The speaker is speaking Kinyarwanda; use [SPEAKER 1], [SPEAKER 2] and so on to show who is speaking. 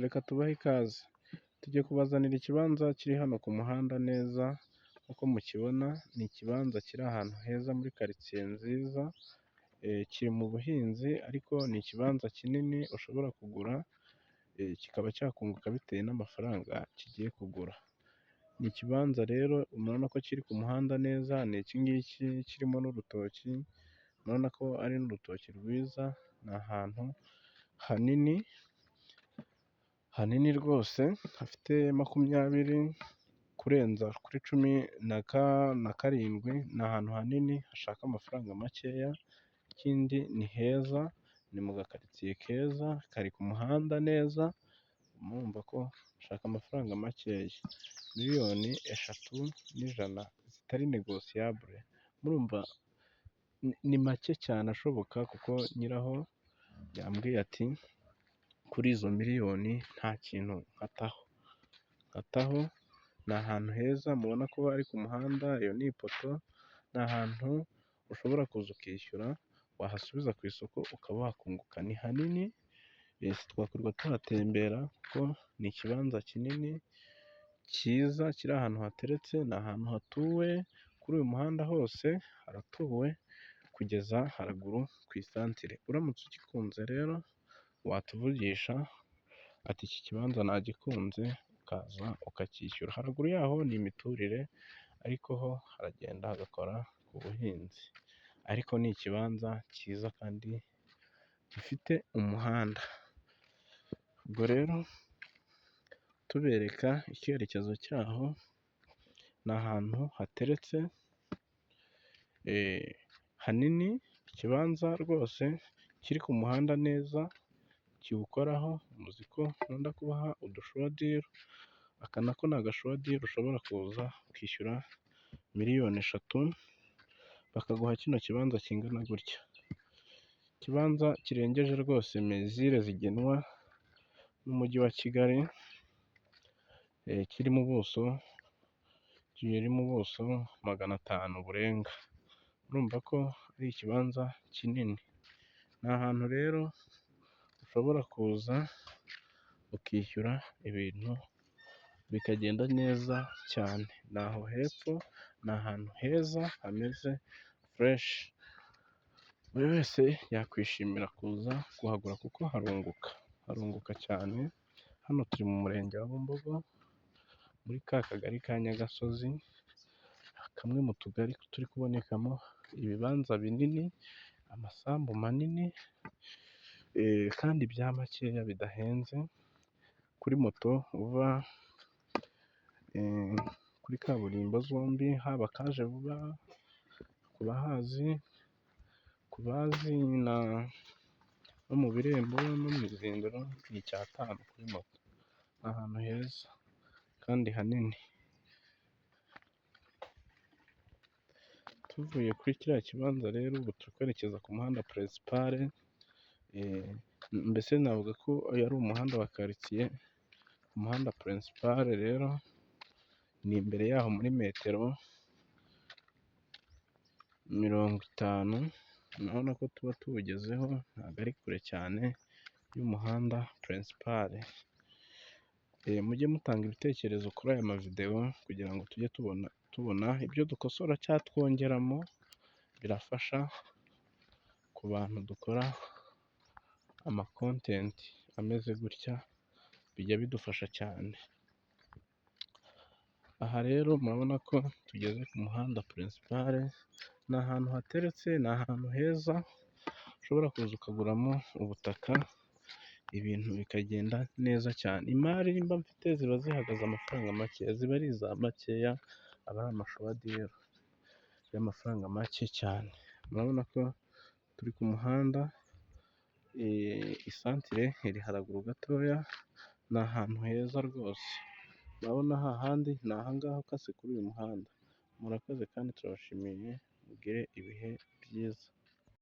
[SPEAKER 1] reka tubahe ikaze. Tugiye kubazanira ikibanza kiri hano ku muhanda neza, nk'uko mukibona ni ikibanza kiri ahantu heza muri karitsiye nziza, kiri mu buhinzi ariko ni ikibanza kinini ushobora kugura, kikaba cyakunguka bitewe n'amafaranga kigiye kugura. Ni ikibanza rero murabona ko kiri ku muhanda neza, ni iki ngiki kirimo n'urutoki, murabona ko ari n'urutoki rwiza, ni ahantu hanini, hanini rwose hafite 20 kurenza kuri 17, ni ahantu hanini hashaka amafaranga makeya, ikindi ni heza, ni mu gakaritsiye keza, kari ku muhanda neza, murumva ko hashaka amafaranga makeya, 3,100,000 zitari negosiyabule, murumva ni make cyane ashoboka, kuko nyiraho yambwiye ati kuri izo miliyoni nta kintu nkataho. Ni ahantu heza mubona ko ari ku muhanda, iyo ni ipoto, ni ahantu ushobora kuza ukishyura, wahasubiza ku isoko ukaba wakunguka, ni hanini, twakwirirwa tuhatembera kuko ni ikibanza kinini cyiza kiri ahantu hateretse, ni ahantu hatuwe, kuri uyu muhanda hose haratuwe kugeza haraguru ku isantere. Uramutse ugikunze rero watuvugisha ati iki kibanza nagikunze, ukaza ukacyishyura. Haruguru yaho ni imiturire ariko ho haragenda hagakora ubuhinzi, ariko ni ikibanza cyiza kandi gifite umuhanda. Ubwo rero tubereka icyerekezo cyaho, ni ahantu hateretse hanini, ikibanza rwose kiri ku muhanda neza, kiwukoraho, muzi ko nkunda kubaha udushuwadiro, aka nako ni agashuwadiro ushobora kuza ukishyura 3,000,000 bakaguha kino kibanza kingana gutya. Ikibanza kirengeje rwose mezire zigenwa n'umujyi wa Kigali, kiri mu buso 500 burenga, urumva ko ari ikibanza kinini. Ni ahantu rero ushobora kuza ukishyura ibintu bikagenda neza cyane, ni aho hepfo, ni ahantu heza hameze fureshi, buri wese yakwishimira kuza kuhagura kuko harunguka cyane. Hano turi mu murenge wa Bumbogo, muri ka kagari ka Nyagasozi, kamwe mu tugari turi kubonekamo ibibanza binini, amasambu manini, kandi bya makeya bidahenze, kuri moto uva kuri kaburimbo zombi, haba kaje vuba ku bahazi, ku bazi no mu Birembo no mu Izindiro, ni 5 kuri moto. Ni ahantu heza kandi hanini. Tuvuye kuri kiriya kibanza rero, ubu turi kwerekeza ku muhanda puresipale, mbese navuga ko ari umuhanda wa karitsiye, umuhanda puresipale rero ni imbere yaho muri metero 50, urabona ko tuba tuwugezeho, ntabwo ari kure cyane y'umuhanda puresipale. Mujye mutanga ibitekerezo kuri aya mavidewo kugira ngo tujye tubona ibyo dukosora cyangwa twongeramo, birafasha ku bantu dukora amakontenti ameze gutya, bijya bidufasha cyane. Aha rero murabona ko tugeze ku muhanda puresipale, ni ahantu hateretse, ni ahantu heza ushobora kuza ukaguramo ubutaka, ibintu bikagenda neza cyane. Imari mba mfite ziba zihagaze amafaranga makeya, ziba ari iza makeya, aba ari amashuwadiro y'amafaranga make cyane. Murabona ko turi ku muhanda, isantire iri haraguru gatoya, ni ahantu heza rwose, urabona hahandi ni ahangaha ukase kuri uyu muhanda. Murakoze kandi turabashimiye, mugire ibihe byiza.